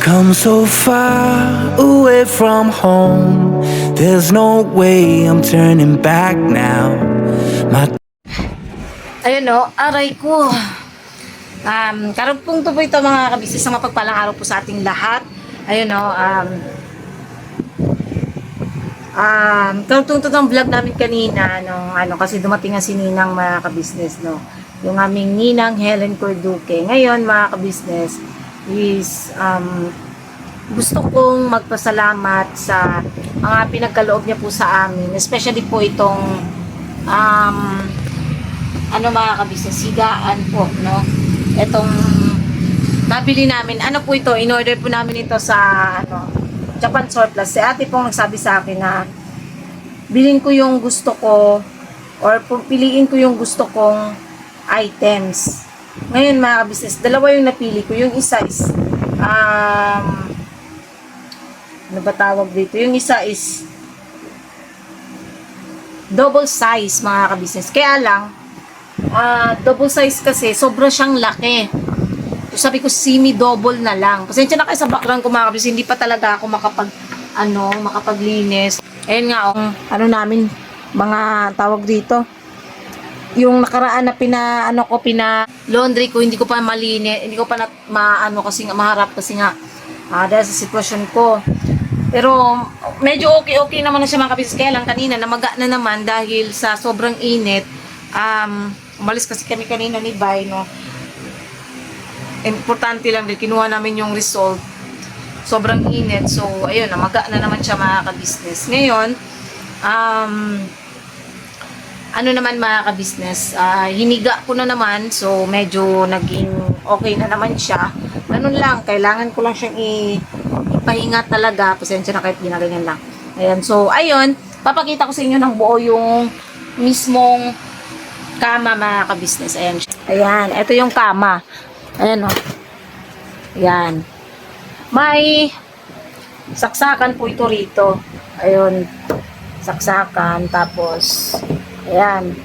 come so far away from home. There's no way I'm turning back now. My Ayun o, aray ko. Karugpong to po ito mga kabisnes, na mapagpalang araw po sa ating lahat. Ayun o, karugpong to ng vlog namin kanina, no, kasi dumating nga si Ninang mga kabisnes, no. Yung aming Ninang Helen Corduque. Ngayon mga kabisnes, is, gusto kong magpasalamat sa mga pinagkaloob niya po sa amin. Especially po itong, mga kabisnes, higaan po, no? Itong nabili namin, ano po ito, in-order po namin ito sa, Japan Surplus. Si ate pong nagsabi sa akin na bilhin ko yung gusto ko or piliin ko yung gusto kong items. Ngayon mga kabisnes, dalawa yung napili ko. Yung isa is, ano ba tawag dito? Yung isa is double size mga kabisnes. Kaya lang, double size kasi, sobra siyang laki. So, sabi ko, semi-double na lang. Pasensya na kayo sa background ko mga kabisnes, hindi pa talaga ako makapaglinis. Ayun nga, namin, mga tawag dito, yung nakaraan na laundry ko, hindi ko pa malinis, hindi ko pa kasi nga, maharap kasi nga, dahil sa sitwasyon ko. Pero, medyo okay naman na siya mga kabisnes. Kaya lang kanina, namaga na naman dahil sa sobrang init. Umalis kasi kami kanina ni Bay, no. Importante lang din, kinuha namin yung result. Sobrang init. So, ayun, namaga na naman siya mga kabisnes. Ngayon, naman mga kabisnes, hiniga ko na naman. So, medyo naging okay na naman siya. Ganun lang, kailangan ko lang siyang ipahinga talaga. Pasensya na kahit ginaganyan lang. Ayan, so, ayun, papakita ko sa inyo ng buo yung mismong kama mga kabisnes. Ayan. Ayan. Ito yung kama. Ayan o. Ayan. May saksakan po ito rito. Ayun. Saksakan. Tapos, ayan.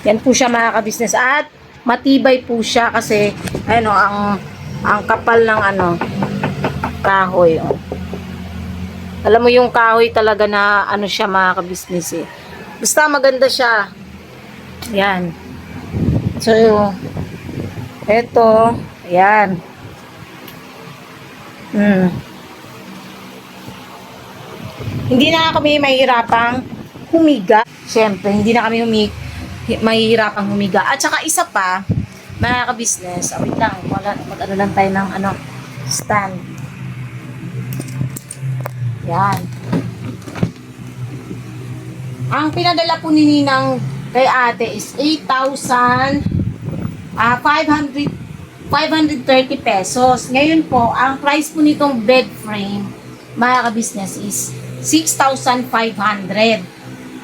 Yan po siya mga kabisnes. At matibay po siya kasi, ayan o, ang kapal ng kahoy. O. Alam mo yung kahoy talaga na siya mga kabisnes eh. Basta maganda siya. Yan. So, eto. Yan. Hindi na kami mahihirapang humiga. Siyempre, hindi na kami mahihirapang humiga. At saka isa pa, mga kabisnes, wait lang, mag-ano lang tayo ng stand. Yan. Ang pinadala po ni Ninang kay ate is 8,530 pesos. Ngayon po, ang price po nitong bed frame, mga kabisnes, is 6,500.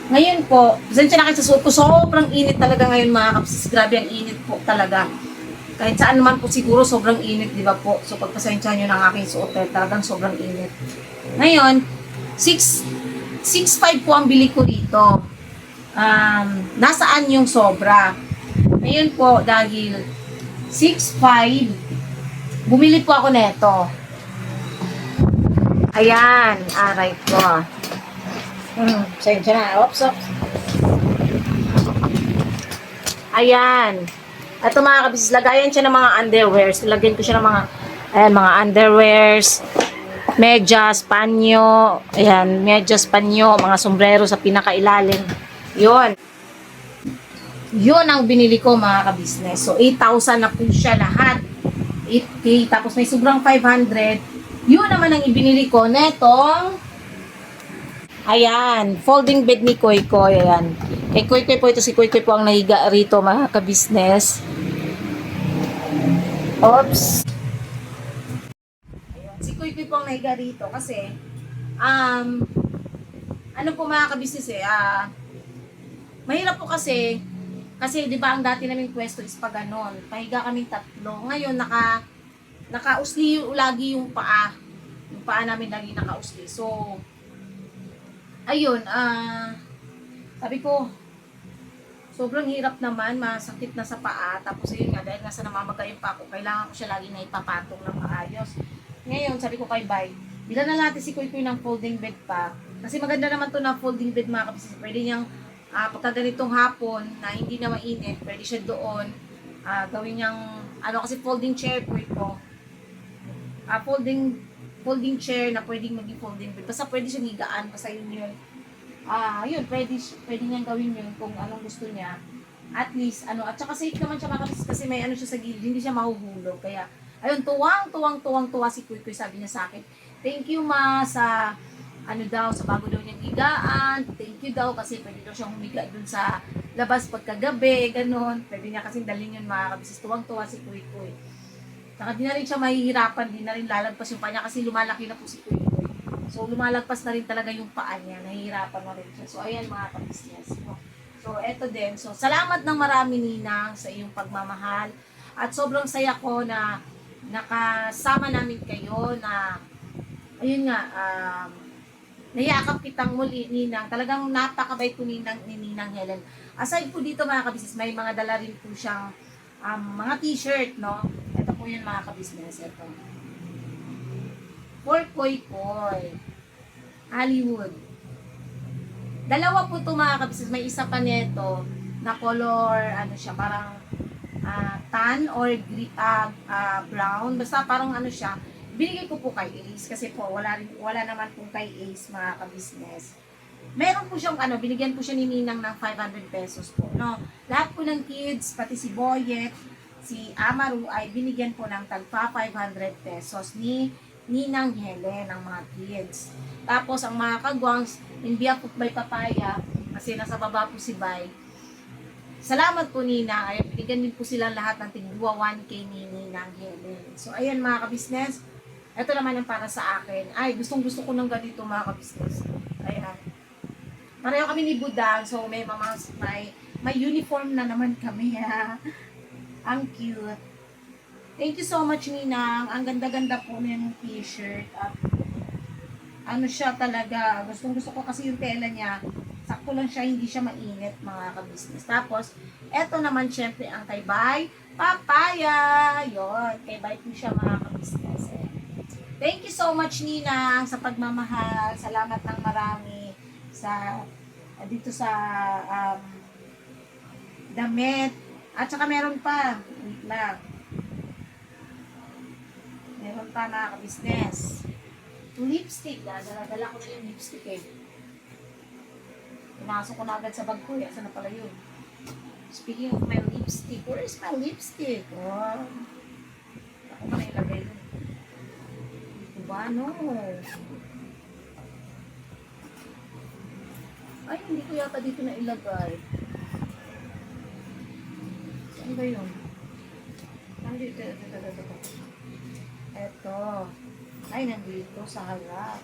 Ngayon po, pasensya na kayo sa suot ko, sobrang init talaga ngayon mga kabisnes. Grabe ang init po talaga. Kahit saan naman po siguro, sobrang init, di ba po? So, pagpasensya nyo ng aking suot, talagang sobrang init. Ngayon, 6.5 po ang bili ko rito. Nasaan yung sobra? Ngayon po, dahil 6.5, bumili po ako neto. Ayan, aray ko. Sensya na. Oops. Ayan. Ito mga kabisnes, lagayan siya ng mga underwears. Lagyan ko siya ng mga underwears, medyas, panyo, ayan, medyas, panyo, mga sombrero sa pinakailalim. Yun ang binili ko mga kabisnes. So, 8,000 na po siya lahat. 8K, tapos may sobrang 500. Yun naman ang ibinili ko. Netong, ayan, folding bed ni Koy Koy. Ayan. Kay Koy Koy po ito. Si Koy Koy po ang nahiga rito mga kabisnes. Oops. Si Kuy Kuy po ang nahiga rito kasi po mga kabisnes mahirap po kasi di ba ang dati naming pwesto is pa ganon, pahiga kaming tatlo. Ngayon nakausli lagi yung paa namin lagi nakausli. So, ayun, sabi ko, sobrang hirap naman, masakit na sa paa. Tapos yun nga, dahil nasa namamagayin pa ako, kailangan ko siya lagi na ipapatong ng maayos. Ngayon, sabi ko kay Bay, bilan na natin si Kuy Kuy ng folding bed pa. Kasi maganda naman to na folding bed mga kabisnes. Pwede niyang, pagka ganitong hapon, na hindi na mainit, pwede siya doon, gawin niyang, kasi folding chair po ito. Folding chair na pwedeng maging folding bed. Basta pwede siyang higaan, basta yun. Yun, pwede niyang gawin yun kung anong gusto niya. At least, at saka safe naman siya makapis kasi may siya sa gilid, hindi siya mahuhulog. Kaya, ayun, tuwang si Kuy Kuy, sabi niya sa akin, thank you ma sa, sa bago daw niyang higaan, thank you daw kasi pwede daw siyang humiga dun sa labas pagkagabi, ganun. Pwede niya kasing dalhin yun mga kabisnes, tuwang si Kuy Kuy. Saka di na rin siya mahihirapan, di na rin lalagpas yung paa niya kasi lumalaki na po si Kuy Kuy. So, lumalagpas na rin talaga yung paa niya. Nahihirapan na rin siya. So, ayan mga kabisnes. So, eto din. So, salamat ng marami, Ninang, sa iyong pagmamahal. At sobrang saya ko na nakasama namin kayo na, ayun nga, nayakap kitang muli, Ninang. Talagang napakabait po ni Ninang Helen. Aside po dito mga kabisnes, may mga dala rin po siyang mga t-shirt, no? Ito po yun mga kabisnes. Ito. For Koy Koy. Hollywood. Dalawa po ito mga kabisnes. May isa pa nito na color, siya, parang tan or brown. Basta parang siya. Binigay ko po kay Ace kasi po wala naman po kay Ace mga kabisnes. Meron po siyang binigyan po siya ni Ninang ng 500 pesos po, no? Lahat po ng kids, pati si Boyet, si Amaru ay binigyan po ng tagpa 500 pesos ni Ninang Helen ng mga kids. Tapos ang mga kagwangs, in behalf of Bay Papaya, kasi nasa baba po si Bay. Salamat po Ninang, ay binigyan din po sila lahat ng tigwa 1K ni Ninang Helen. So ayan mga kabisnes, ito naman yung para sa akin. Ay, gustong gusto ko ng ganito mga kabisnes. Ayan. Pareho kami ni Budang, so may uniform na naman kami ha. Ang cute. Thank you so much, Ninang. Ang ganda-ganda po ng t-shirt. At siya talaga. Gusto ko kasi yung tela niya. Sakto lang siya, hindi siya mainit, mga kabisnes. Tapos, eto naman syempre ang kay Bay Papaya. Yon, kay Bay po siya mga kabisnes. Thank you so much, Ninang, sa pagmamahal. Salamat ng marami sa dito sa damit. At saka meron pa. Wait lang. Meron pa mga kabisnes. Lipstick. Dala ko na yung lipstick eh. Pinasok ko na agad sa bag ko eh. Saan na pala yun? Speaking of my lipstick. Where is my lipstick? Oh. Ako na ilagay yun. Diba? No. Ay, hindi ko yata dito na ilagay. Saan ba yun? Nandito. Eto. Ay, nandito sa harap.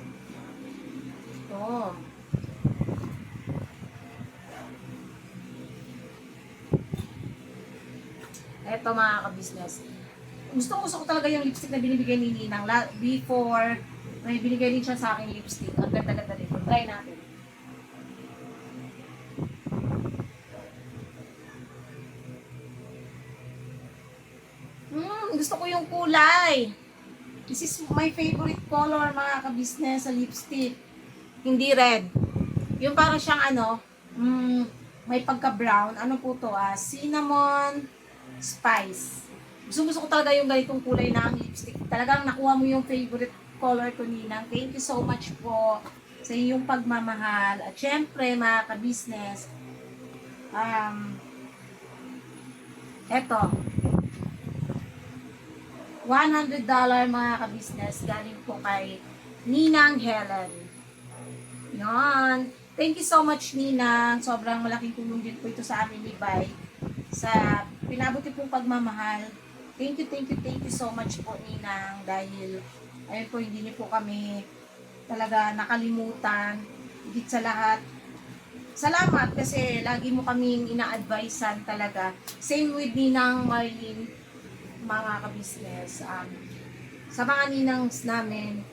Ito. Eto mga kabisnes. Gusto ko talaga yung lipstick na binibigay ni Ninang. Before, may binigay din siya sa akin lipstick. Ang ganda-ganda dito. Try natin. Gusto ko yung kulay. This is my favorite color mga kabisnes sa lipstick. Hindi red. Yung parang siyang may pagka-brown. Ano po to? Cinnamon spice. Gusto ko talaga yung ganitong kulay ng lipstick. Talagang nakuha mo yung favorite color ko, Ninang. Thank you so much po sa iyong pagmamahal. At syempre, mga kabisnes, eto, $100 mga kabisnes galing po kay Ninang Helen. Yan. Thank you so much, Ninang. Sobrang malaking tulong din po ito sa amin ni Bay. Sa pinabuti pong pagmamahal. Thank you so much po, Ninang. Dahil, ayun po, hindi niyo po kami talaga nakalimutan. Higit sa lahat. Salamat kasi lagi mo kaming ina-advisean talaga. Same with Ninang Marlene, mga kabisnes. Sa mga ninangs namin,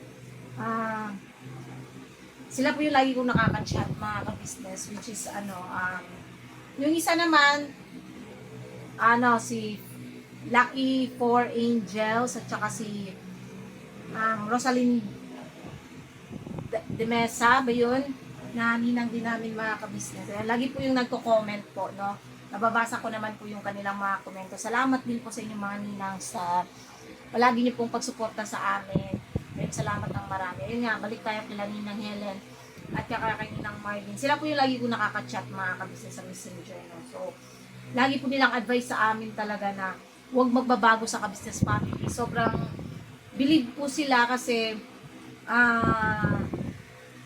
sila po yung lagi kong nakaka-chat, mga kabisnes, which is Yung isa naman, si Lucky Four Angels at saka si Rosalyn de Mesa ba yun? Na ninang din namin mga kabisnes. Lagi po yung nagko-comment po, no? Nababasa ko naman po yung kanilang mga komento. Salamat din po sa inyong mga ninang sa palagi niyo pong pagsuporta sa amin. Kaya salamat ng marami. Ayun nga, balik tayo kila Ninang Helen at kay Ninang Marvin. Sila po yung lagi ko nakaka-chat mga kabisnes sa Messenger, no? So, lagi po nilang advice sa amin talaga na huwag magbabago sa kabisnes family. Sobrang believe po sila kasi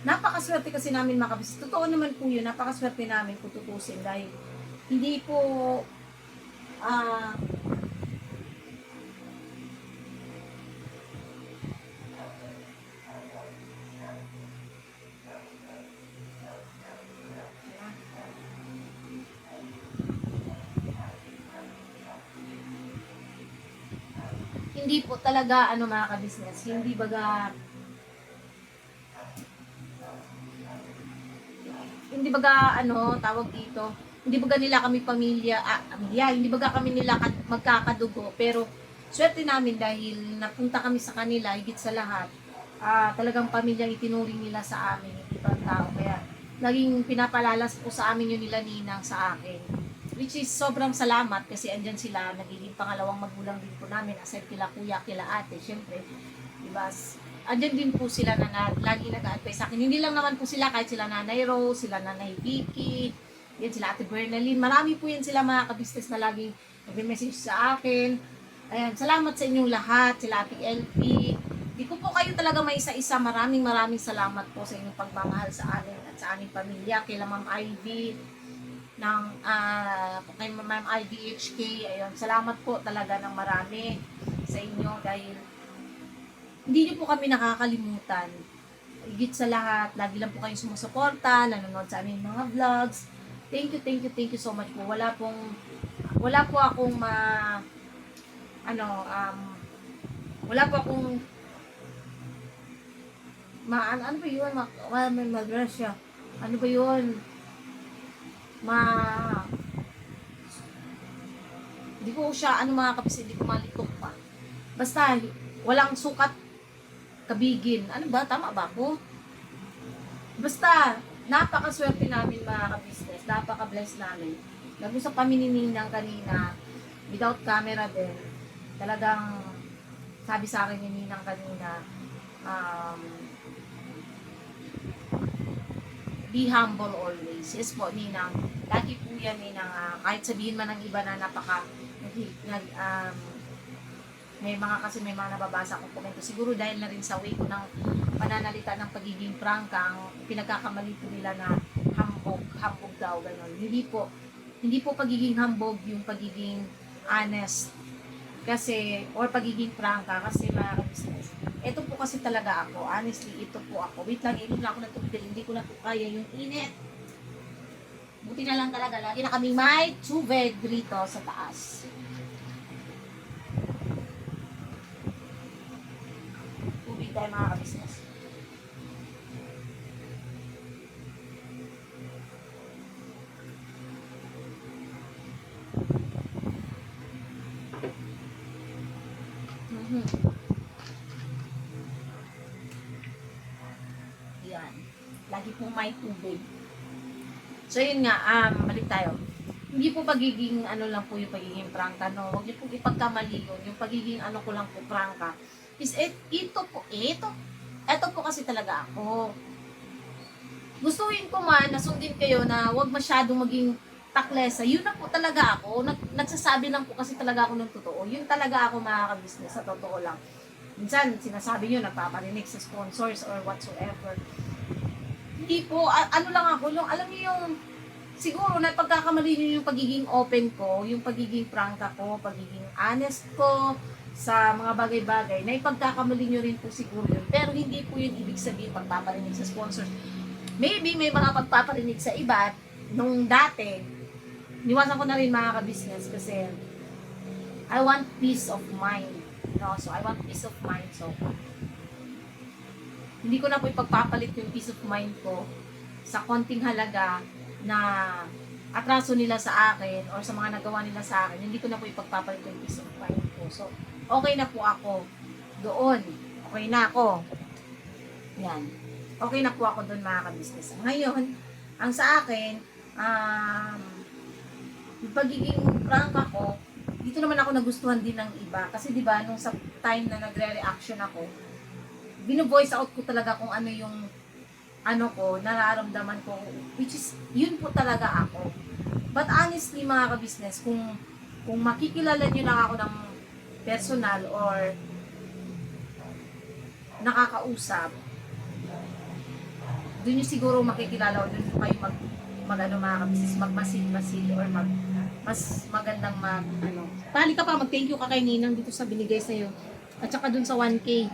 napakaswerte kasi namin mga kabisnes. Totoo naman po yun, napakaswerte namin kung tutusin dahil hindi po hindi po talaga mga ka-business, hindi baga tawag dito, hindi baga nila kami pamilya, hindi baga kami nila magkakadugo, pero swerte namin dahil napunta kami sa kanila, higit sa lahat, talagang pamilyang itinuring nila sa amin, hindi ba tao, kaya naging pinapalalas po sa amin yung nila ninang sa akin, which is sobrang salamat kasi andyan sila, nagiging pangalawang magulang din po namin, aside kila kuya, kila ate, syempre, diba, andyan din po sila na lagi nag-a-advise sa akin. Hindi lang naman po sila, kahit sila Nanay Rose, sila Nanay Vicky, yan sila Ate Bernalyn. Marami po yan sila mga kabisnes na laging nag-message sa akin. Ayan, salamat sa inyong lahat, sila Ate LP. Di ko po kayo talaga may isa-isa. Maraming salamat po sa inyong pagmamahal sa amin at sa aming pamilya. Kila Ma'am Ivy, kay Ma'am Ivy HK. Ayun, salamat po talaga ng marami sa inyo dahil hindi niyo po kami nakakalimutan. Higit sa lahat, lagi lang po kayong sumusuporta, nanonood sa aming mga vlogs. Thank you so much po. Wala po akong wala po akong ano ba yun? May mag-Russia. Ano ba yun? Hindi ko siya, mga kapis, hindi ko malitok pa. Basta, walang sukat kabigin. Ano ba? Tama ba ako? Basta, napakaswerte namin mga ka-business. Napaka-bless namin. Nag-usap kami ni Ninang kanina, without camera din. Talagang, sabi sa akin ni Ninang kanina, be humble always. Yes po, Ninang. Lagi po yan, Ninang. Kahit sabihin man ng iba na may mga nababasa akong komento. Siguro dahil na rin sa way ko ng pananalita ng pagiging prangka, ang pinagkakamali po nila na hambog daw, gano'n. Hindi po pagiging hambog yung pagiging honest. Kasi, or pagiging prangka, kasi mga ka-business. Ito po kasi talaga ako. Honestly, ito po ako. Wait lang, inom na ako ng tubig. Hindi ko na po kaya yung init. Buti na lang talaga. Lagi na kami may tubig dito sa taas. Tayo mga ka-business. Yan. Lagi pong may tubig. So yun nga, balik tayo. Hindi po pagiging lang po yung pagiging prangka, no? Huwag niyo po ipagkamali yun. Yung pagiging ko lang po prangka. Is ito po kasi talaga ako. Gustuin ko man, nasundin kayo na wag masyadong maging taklesa. Yun na po talaga ako. Nagsasabi lang po kasi talaga ako ng totoo. Yun talaga ako mga ka-business, sa totoo lang. Minsan, sinasabi nyo, nagpaparinig sa sponsors or whatsoever. Hindi po, lang ako. Alam niyo yung, siguro, napagkakamali nyo yung pagiging open ko, yung pagiging prangka ko, pagiging honest ko, sa mga bagay-bagay na ipagkakamali nyo rin po siguro yun. Pero hindi po yun ibig sabihin pagpaparinig sa sponsors. Maybe may mga pagpaparinig sa iba nung dati. Niwasan ko na rin mga ka-business kasi I want peace of mind. No? So I want peace of mind. So hindi ko na po ipagpapalit yung peace of mind ko sa konting halaga na atraso nila sa akin or sa mga nagawa nila sa akin, hindi ko na po ipagpapalit yung peace of mind ko. So, okay na po ako doon. Okay na ako. Yan. Okay na po ako doon mga ka-business. Ngayon, ang sa akin, yung pagiging prank ako, dito naman ako nagustuhan din ng iba. Kasi di ba nung sa time na nagre-reaction ako, bino-voice out ko talaga kung ano yung ano ko, nararamdaman ko, which is, yun po talaga ako. But honestly, mga ka-business, kung makikilala nyo lang ako ng personal or nakakausap, doon nyo siguro makikilala o doon kayo mga ka-business, magmasid-masid or mas magandang Pali ka pa, mag-thank you ka kay Ninang dito sa binigay sa'yo. At saka dun sa 1K.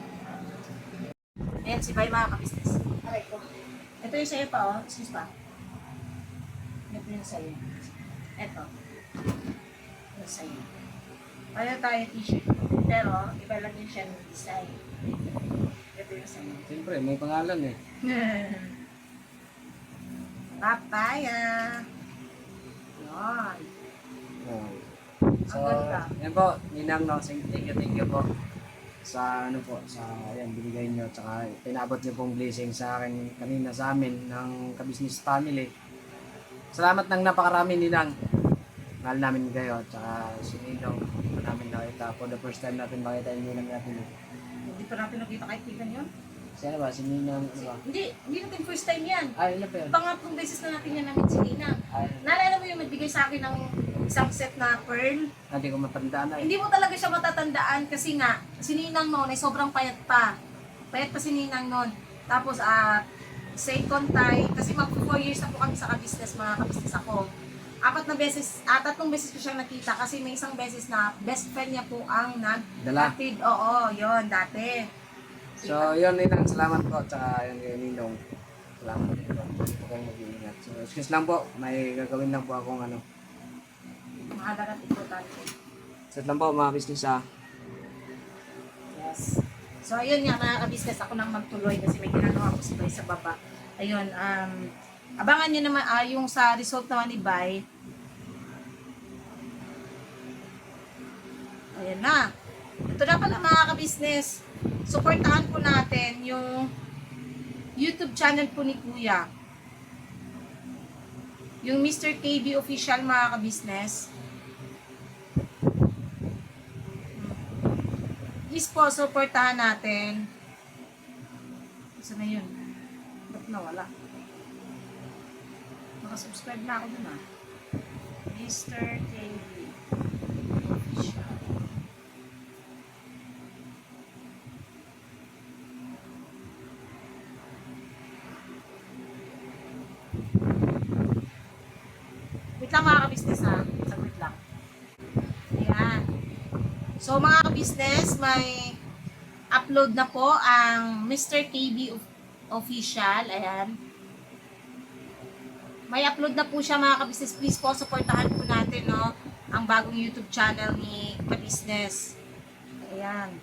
Ayan, si Bay mga ka-business. Aray ko. Ito yung sa'yo pa, oh. Excuse pa. Ito yung sa'yo. Ito. Yung sa'yo. Kaya tayo t-shirt. Pero, iba lang din siya ng design. Ito yung sa'yo. Siyempre, may pangalan eh. Papaya. Yan. So, Ang ganda. yan po, Ninang, no, thank you po sa ano po, sa ayan, binigay nyo, tsaka pinabot nyo pong blessing sa akin kanina sa amin ng ka-business family. Salamat ng napakarami, Ninang. Mahal namin kayo, tsaka si Ninong, hindi pa namin nakita for the first time natin makita yung Ninang natin. Hindi pa natin nakita kahit kailan yun. Siya na ba? Si Ninang, ano ba? Hindi natin first time yan. Ay, ano pa yun? Pangatlong beses na natin yan namit si Nina. Ay, Naalala mo yung nagbigay sa akin ng isang set na pearl? hindi ko matandaan na eh. Hindi mo talaga siya matatandaan kasi nga, si Ninang noon ay sobrang payat pa. Payat pa si Ninang noon. Tapos, second time, kasi mag 4 years na po kami sa ka-business, mga ka-business ako. Tatlong beses ko siyang nakita kasi may isang beses na best friend niya po ang Dala. nag-atid. Oo, yon dati. So, yun, Ninang, salamat po, tsaka yun kay Ninong. Salamat din po. Huwag kayong mag-iingat. So, excuse lang po, may gagawin lang po akong ano. Mahalaga at importante. Set lang po, mga business Yes. So, ayun nga mga ka-business, ako nang magtuloy kasi may ginagawa ko si Bay sa baba. Ayun, abangan nyo naman, yung sa result naman ni Bay. Ayan na. Ito na pala mga ka-business. Supportahan po natin yung YouTube channel po ni Kuya. Yung Mr. KB Official mga ka-business. Please po, supportahan natin. Saan na yun? Ba't nawala? Nakasubscribe na ako dun Mr. KB Official. Wait lang mga ka-business Saglit lang. Ayan. So mga ka-business, may upload na po ang Mr. KB Official. Ayan. May upload na po siya mga ka-business. Please po, supportahan po natin ang bagong YouTube channel ni ka-business. Ayan.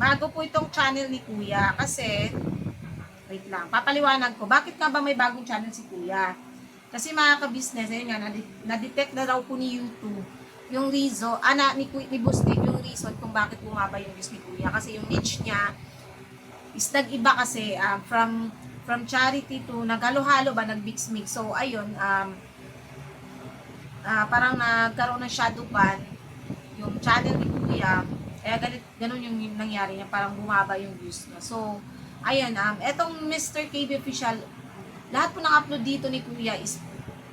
Bago po itong channel ni Kuya kasi wait lang, papaliwanag ko. Bakit nga ba may bagong channel si Kuya? Kasi mga ka-business, ayun nga, na-detect na daw po ni YouTube yung reason, ni Bustig, yung reason kung bakit bumaba yung views ni Kuya. Kasi yung niche niya is nag-iba kasi from charity to naghalo-halo ba, nag-mix-mix. So, ayun, parang nagkaroon ng shadow ban yung channel ni Kuya. Kaya ganun yung nangyari niya, parang bumaba yung views niya. So, ayan, etong Mr. KB Official, lahat po ng upload dito ni Kuya is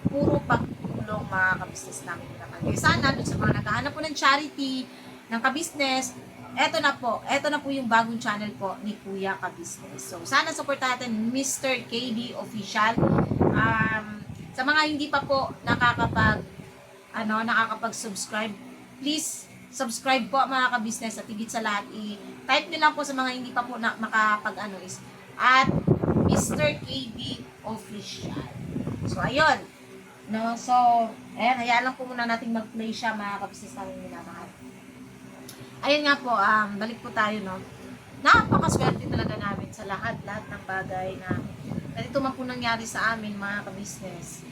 puro pagtulong mga ka-business namin. Kaya sana, dun sa mga naghahanap po ng charity, ng ka-business, eto na po yung bagong channel po ni Kuya ka-business. So, sana supportahan natin Mr. KB Official. Sa mga hindi pa po nakakapag-subscribe, please, subscribe po mga ka-business at higit sa lahat, i-type nyo lang po sa mga hindi pa po is at Mr. KB Official. So, ayun. So, ayan, hayaan lang po muna natin mag-play siya mga ka-business namin minamahal. Ayun nga po, balik po tayo, napakaswerte talaga namin sa lahat-lahat ng bagay na ganito man po nangyari sa amin mga ka-business.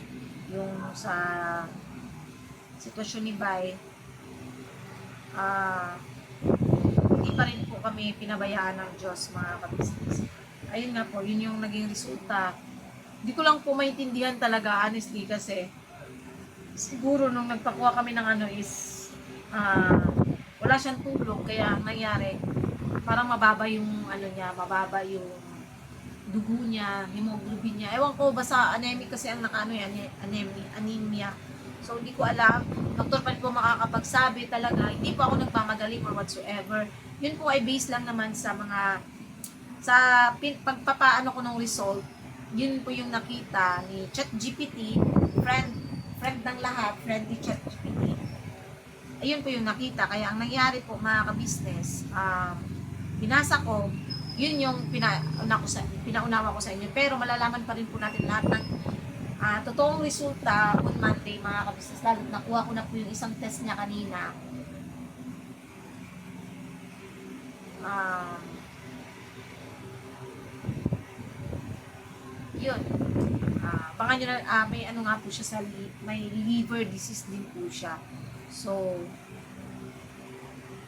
Yung sa sitwasyon ni Bay, ah, hindi pa rin po kami pinabayaan ng Diyos mga ka-business. Ayun nga po, yun yung naging resulta. Hindi ko lang po maintindihan talaga honestly kasi siguro nung nagpakuha kami ng ano is wala siyang tulog kaya ang nangyari parang mababa yung ano niya, mababa yung dugo niya, hemoglobin niya. Ewan ko, basta anemic kasi ang nakaano yan, anemia. So, hindi ko alam. Doktor pa rin po makakapagsabi talaga. Hindi po ako nagmamagaling or whatsoever. Yun po ay based lang naman sa mga, sa pagpapaano ko ng result. Yun po yung nakita ni ChatGPT, friend ng lahat, friend ni ChatGPT. Ayun po yung nakita. Kaya ang nangyari po mga ka-business, binasa ko, yun yung pinaunawa ko sa inyo. Pero malalaman pa rin po natin lahat ng totoong resulta on Monday mga ka-business. Lalo nakuha ko na po yung isang test niya kanina. Yun. Baka nyo na, may ano nga po siya may liver disease din po siya. So,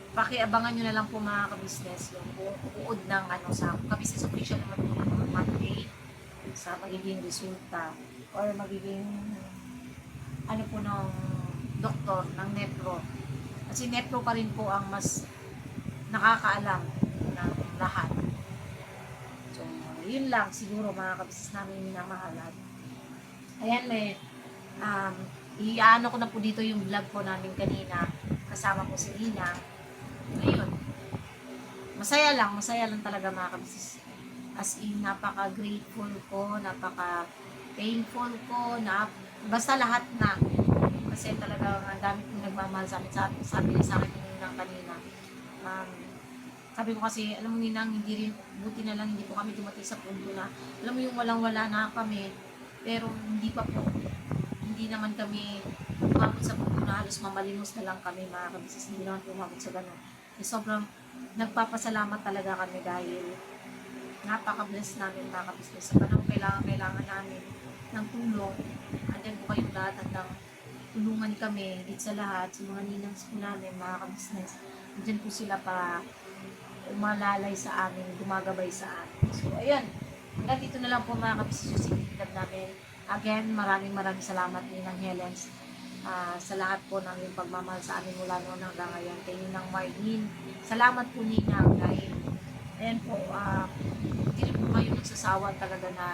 pakiabangan nyo na lang po mga ka-business yung buod ng ano sa ka-business official naman po yung Monday sa magiging resulta or magiging ano po ng doktor ng Nepro. Kasi Nepro pa rin po ang mas nakakaalam ng lahat. So, yun lang siguro mga ka-business namin minamahalan. Ayan, may iano ko na po dito yung vlog po namin kanina kasama po si Ina. Ayun. Masaya lang talaga mga kabisnes. As in, napaka-grateful ko, napaka-painful ko, basta lahat na. Kasi talaga ang dami kong nagmamahal sa amin. Sabi niya sa akin kanina. Sabi ko kasi, alam mo Ninang, hindi rin, buti na lang hindi po kami dumating sa punto na, alam mo yung walang-wala na kami, pero hindi naman kami umabot sa punto na halos mamalimos na lang kami mga kabisnes. Hindi naman umabot sa ganun. Sobrang nagpapasalamat talaga kami dahil napaka-bless namin mga kabisnes. Sa panahon kailangan namin ng tulong. Andyan po kayong lahat hanggang tulungan kami dito sa lahat, sa mga ninangs po namin mga kabisnes. Andyan po sila para umalalay sa amin, gumagabay sa amin. So, ayan. Hanggang dito na lang po mga kabisnes yung sinigilab namin. Again, maraming salamat Ninang Helens. Sa lahat po ng yung pagmamahal sa amin mula noon hanggang ngayon kay Ninang Marlene. Salamat po Ninang dahil ayan po, hindi rin po kayo nagsasawa talaga na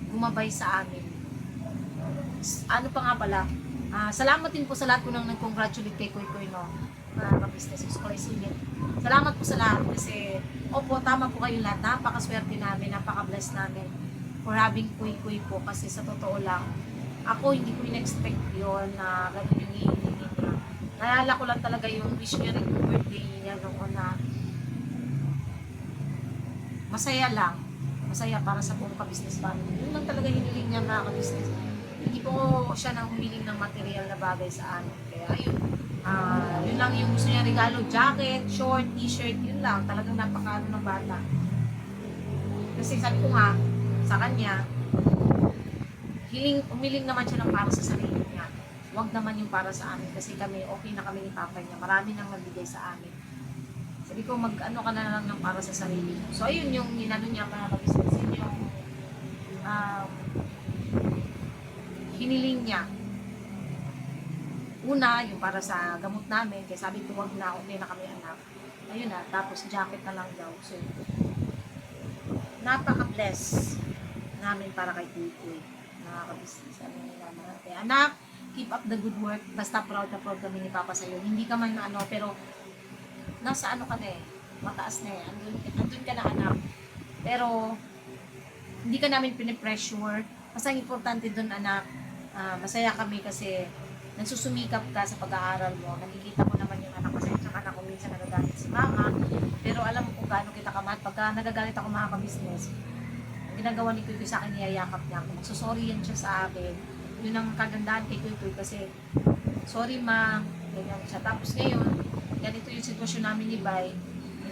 gumabay sa amin. Ano pa nga pala, salamat din po sa lahat po nang nag-congratulate kay Koy Koy, no? Mga ka-business, gusto ko isingit. Salamat po sa lahat kasi, opo, tama po kayo lahat. Napakaswerte namin, napaka-bless namin for having Koy Koy po kasi sa totoo lang, ako hindi ko in-expect yun na gano'n yung hihingin niya. Naalala ko lang talaga yung wish niya rin yung birthday niya noon na masaya para sa buong ka-business family. Yun lang talaga hiniling niya mga ka-business. Hindi po siya nang humiling ng material na bagay sa amin. Kaya ayun, yun lang yung gusto niya regalo, jacket, short, t-shirt, yun lang. Talagang napakaano ng bata. Kasi sabi ko nga, sa kanya, umiling naman siya ng para sa sarili niya. Huwag naman yung para sa amin kasi kami, okay na kami ni Papa niya. Marami nang nagbigay sa amin. Sabi ko, mag-ano ka na lang ng para sa sarili. So, ayun yung inano niya mga ka-business. Yun yung hiniling niya. Una, yung para sa gamot namin. Kaya sabi ko, wag na, okay na kami anak. Ayun na, tapos jacket na lang daw. So, napaka-bless namin para kay Kuy. Nakaka-business. Kaya anak, keep up the good work. Basta proud na proud kami ni Papa sa'yo. Hindi ka man ano, pero nasa ano ka na eh. Mataas na eh. Andun ka na anak. Pero hindi ka namin pinipressure. Basta importante dun anak. Masaya kami kasi nagsusumikap ka sa pag-aaral mo. Nakikita ko naman yung anak. Pasensya ka na kung minsan nagagalit si mama. Pero alam mo kung gaano kita kamahal. Pagka nagagalit ako mga ka-business, ginagawa ni Kuy sa akin, niyayakap niya ako. Magsusorry yan siya sa akin. Yun ang kagandahan kay Kuy kasi, sorry ma, ganyan siya. Tapos ngayon, ganito yung sitwasyon namin ni Bay.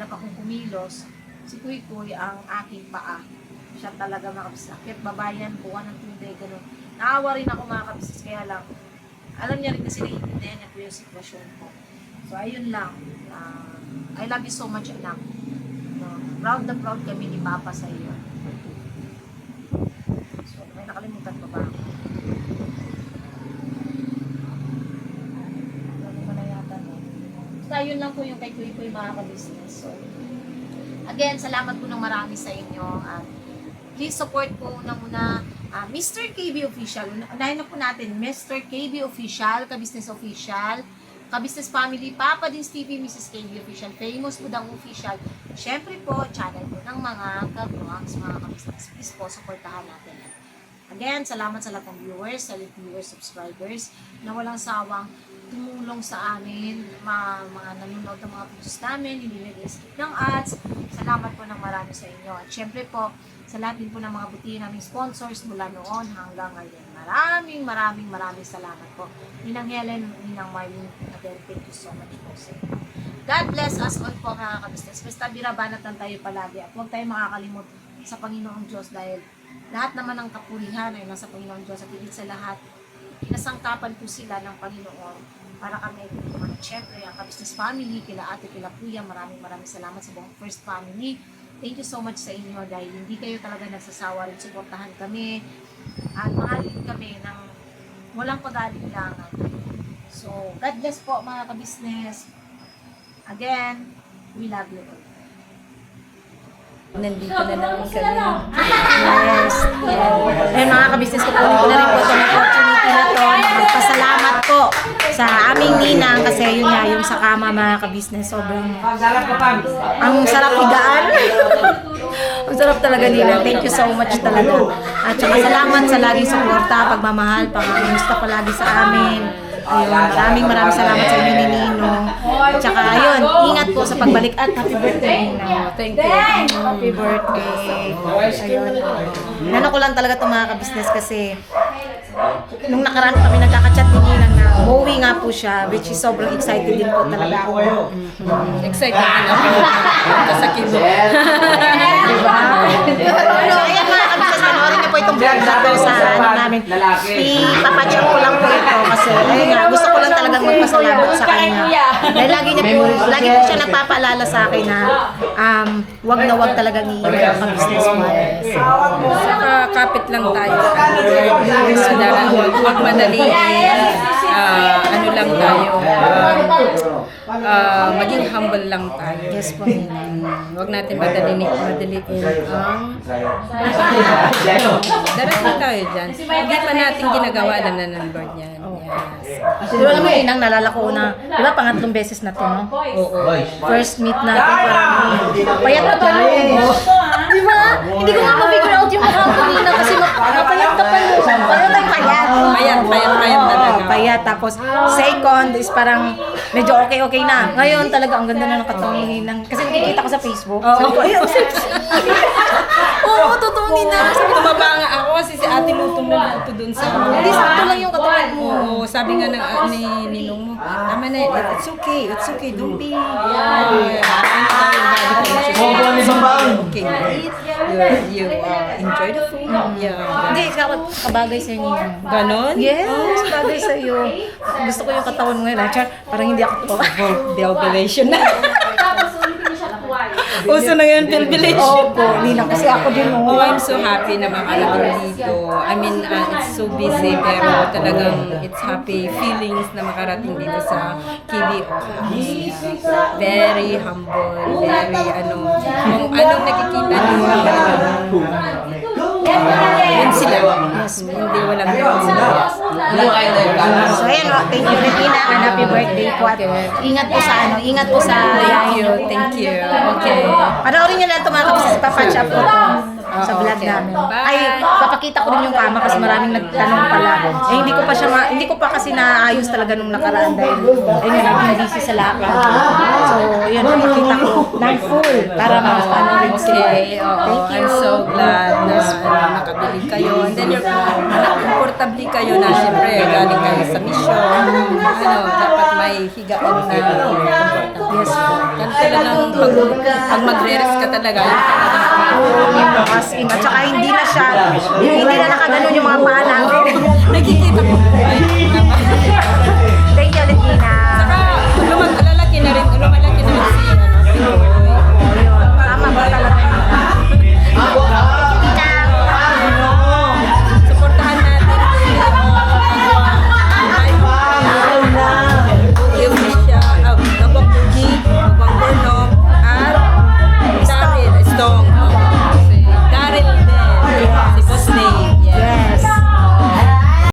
hirap akong kumilos, si Kuy Kuy ang aking paa. Siya talaga mga kabisnes. Akit babayan, buwan ng tubig, gano'n. Naawa rin ako mga kabisnes, kaya lang, alam niya rin kasi naiintindihan niya po yung sitwasyon ko. So, ayun lang. I love you so much, anak. Proud na proud kami ni Papa sa iyo. So, may nakalimutan pa ba? Alam mo na yata, no? Basta yun lang po yung kay Kuy Kuy mga kabisnes. So, again, salamat po ng marami sa inyo. At please support po muna Mr. KB Official. Unahin na po natin, Mr. KB Official, Kabisnes Official, Kabisnes Family, Papa Dins TV, Mrs. KB Official, Famous Budang Official. Siyempre po, channel po ng mga ka-vlogs, mga kabisnes. Please po, supportahan natin. Again, salamat sa lahat ng viewers, subscribers, na walang sawang tumulong sa amin, mga nanonood ng mga videos namin, hindi nag-skip ng ads. Salamat po ng marami sa inyo. At syempre po, sa lahat din po ng mga butihin naming sponsors mula noon hanggang ngayon. Maraming salamat po. Ninang Helen, Ninang Marlene, again, thank you so much po sa inyo. God bless us all po mga kabisnes. Basta birabanatan tayo palagi at huwag tayo makakalimot sa Panginoong Diyos dahil lahat naman ng kapurihan ay nasa Panginoong Diyos at higit sa lahat, kinasangkapan po sila ng Panginoon para kami at syempre ang Kabisnes Family, kila ate, kila kuya, maraming salamat sa buong First Family. Thank you so much sa inyo dahil hindi kayo talaga nagsasawa rin suportahan kami at mahalin kami ng walang pag-alinlangan. So, God bless po mga kabisnes. Again, we love you all. Nandito na naman kami. Yes. Ayun mga kabisnes ko, kunin ko na rin po itong opportunity na to. Magpasalamat po sa aming ninang kasi yun nga, yung sa kama mga kabisnes, sobrang ang sarap higaan. Ang sarap talaga nila. Thank you so much talaga. At saka salamat sa laging suporta, pagmamahal, pag-amusta palagi sa amin. Ayun, maraming salamat sa inyo ni Ninong. At saka ayun, ingat po sa pagbalik at happy birthday Ninong. Thank you. Happy birthday. Ayun. Nano ko lang talaga itong mga kabisnes kasi nung nakaraan kami nagkaka-chat ni Ninang na Bowie nga po siya, which is sobrang excited din po talaga ako. Excited din ako. Punta sa Kibo. Diba? So, ayan mga kabisnes, panoorin niyo po itong vlog na to sa ano namin. Ipapatch ko lang po ito kasi ayun nga, gusto ko lang talagang magpasalamat sa kanya. Dahil lagi po siya nagpapaalala sa akin na wag na wag talagang iiwan ang business mo. Saka kapit lang tayo. Huwag madaliin. Ano lang tayo. Maging humble lang tayo. Yes po. Huwag natin madaliin ang darating tayo dyan. Hindi pa natin ginagawa, alam na ng Lord yan. Yes. Pero alam mo yun, ang nalala ko na, di ba pangatlong beses na to, no? Oo. First meet natin, parang payat na pala mo. Di ba? Hindi ko nga ma-figure out yung mukha ko nina kasi mapayat ka pa mo. Parang tayo payat. Payat talaga. Payat. Tapos second is parang medyo okay na. Ngayon talaga ang ganda na ng katawan ni Ninang. Kasi nakikita ko sa Facebook. Sabi ko, ay, oo, totoo Nina. Tumaba nga ako kasi si ate lutong na luto dun sa Hindi, sakto lang yung katawan mo. Oo, sabi nga ng ni Ninong mo, tama na, it's okay, don't be, okay, you enjoy the food, Hindi, kabagay sa inyo. ganon? Yes, bagay sa iyo. Gusto ko yung katawan mo ngayon. Char, parang hindi ako to. Bilbilation na. Uso na yun, bilbilation. Opo, Nina, kasi ako din mo. Oh, I'm so happy na makarating dito. I mean, it's so busy pero talagang it's happy feelings na makarating dito sa KBO. Very humble, very kung anong nakikita niyo, yun sila. Yes, hindi walang yun sila. So, ayan, thank you, Regina, and happy birthday po. At ingat po sa Thank you. Okay. Panoorin nyo lang ito mga kabisnes, papatch up ko to sa vlog namin. Ay, papakita ko rin yung kama kasi maraming nagtanong pala. Eh, hindi ko pa kasi naayos talaga nung nakaraan dahil ayun nga, naging busy sa lakad. So, yun, papakita ko ng full para ano rin sila. Okay, Thank you. I'm so glad na nakabili kayo. And then comfortably kayo na siyempre galing kayo sa mission. Dapat may higaan na comfortable. Yes po. Yan talaga talagang pag magre-rest ka talaga, yun talagang As in, at saka hindi na siya, hindi na nakaganon yung mga paa natin.